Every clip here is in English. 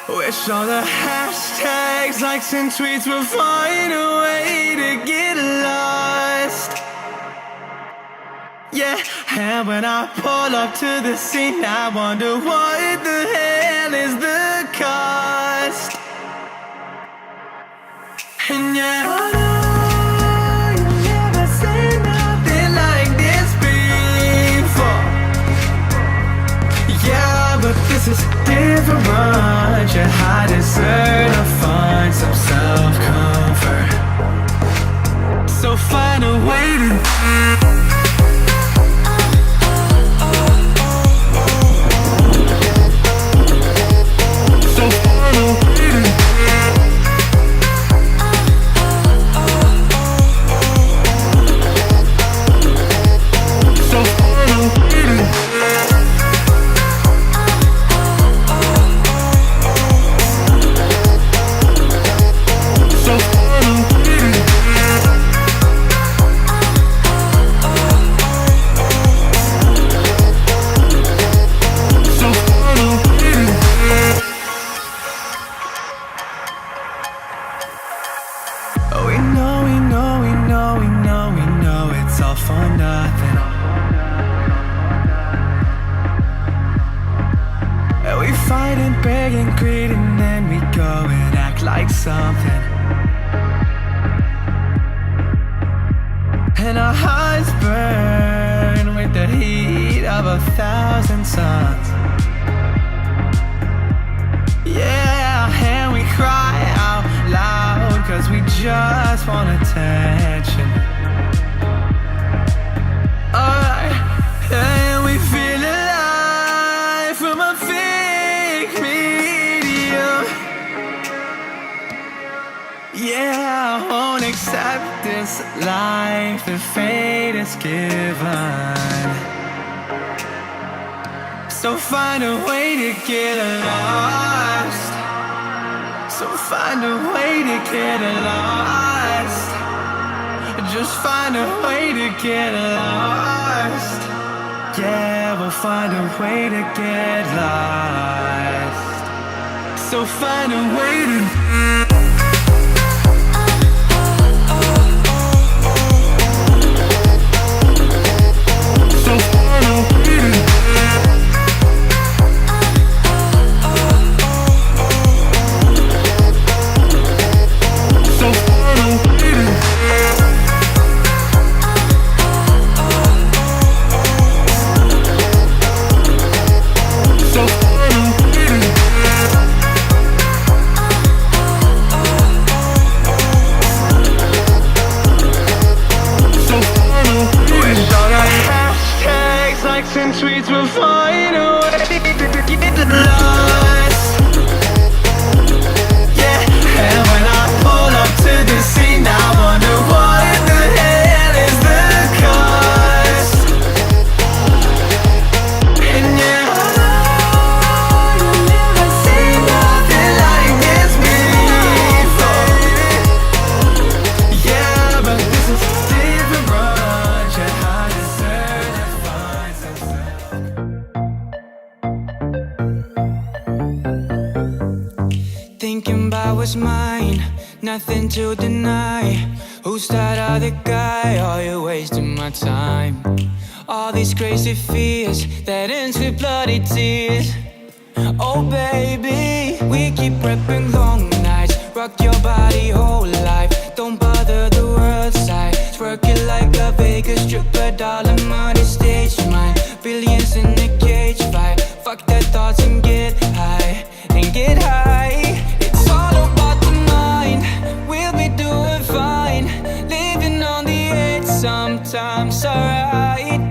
Wish all the hashtags, likes and tweets will find a way to get lost. Yeah, and when I pull up to the scene, I wonder what the hell is the cost. And yeah, I know you've never seen nothing like this before. Yeah, but this is different. You deserve to find some self-comfort. So find a way to it's all for nothing. And we fight and beg and greed, and then we go and act like something. And our hearts burn with the heat of 1,000 suns. Yeah, and we cry out loud, 'cause we just want attention. Alright, and we feel alive from a fake medium. Yeah, I won't accept this life that fate is given. So find a way to get lost. So find a way to get lost. Just find a way to get lost. Yeah, we'll find a way to get lost. So find a way to and tweets will find a way to get lost. Yeah, and when I pull up to the scene, I wonder what the hell is the cost. And yeah, I know you've never seen nothing like this before. Yeah, but this is different, yeah, I deserve to find some. Thinking about what's mine, nothing to deny. Who's that other guy? Oh, you're wasting my time. All these crazy fears that ends with bloody tears. Oh baby, we keep prepping long nights. Rock your body whole life. Don't bother the world side. Twerk it like a Vegas stripper, dollar money stage mine. Billions in a cage fight. Fuck that thoughts and get high. And get high. It's all about the mind. We'll be doing fine. Living on the edge sometimes, alright.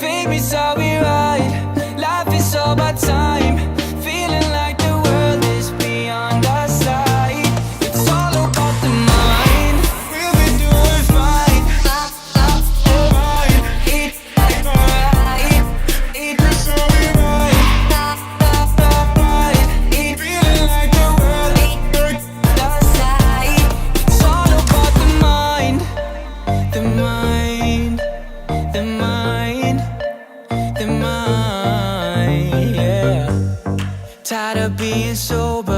Fame is how we ride. Life is all about time. Feeling like the world is beyond our sight. It's all about the mind. We'll be doing fine. Alright. Alright. It's how we ride. Feeling like the world is beyond our sight. It's all about the mind. The mind. The mind. The mind, yeah. Tired of being sober,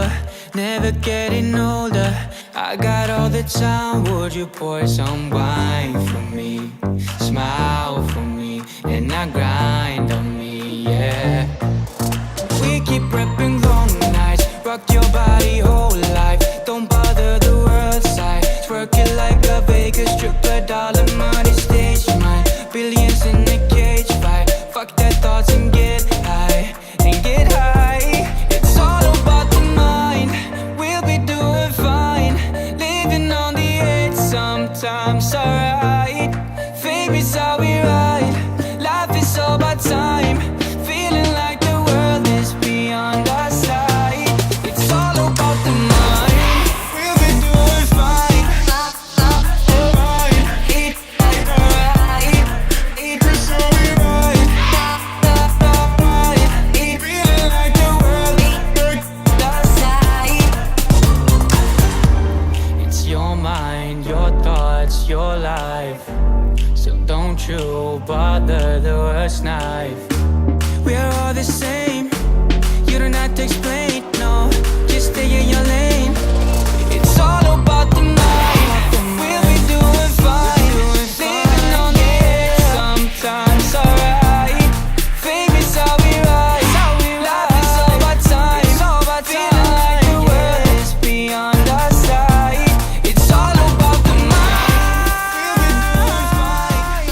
never getting older. I got all the time, would you pour some wine for me? Smile for me, and not grind on me, yeah. We keep prepping long nights, rock your body whole life. Don't bother the world side, twerk it like a Vegas stripper, dollar money stage mine. Billions in a cage fight, fuck that thoughts and get high, and get high. It's all about the mind, we'll be doing fine. Living on the edge sometimes, alright. Fame is how we ride, life is all about time. Feeling like the world is beyond our sight. It's all about the mind, we'll be doing fine. Fine, it's alright. It's how we ride. Feeling like the world is beyond our sight. It's your mind, your thoughts, your life. So don't you bother the worst knife. We are all the same, you don't have to explain, no. Just stay in your lane. It's all about the mind, we'll be doing fine. Living on the edge sometimes, alright. Fame is how we ride, life is all about time. Feeling like the world is beyond our sight. It's all about the mind, we'll be doing fine.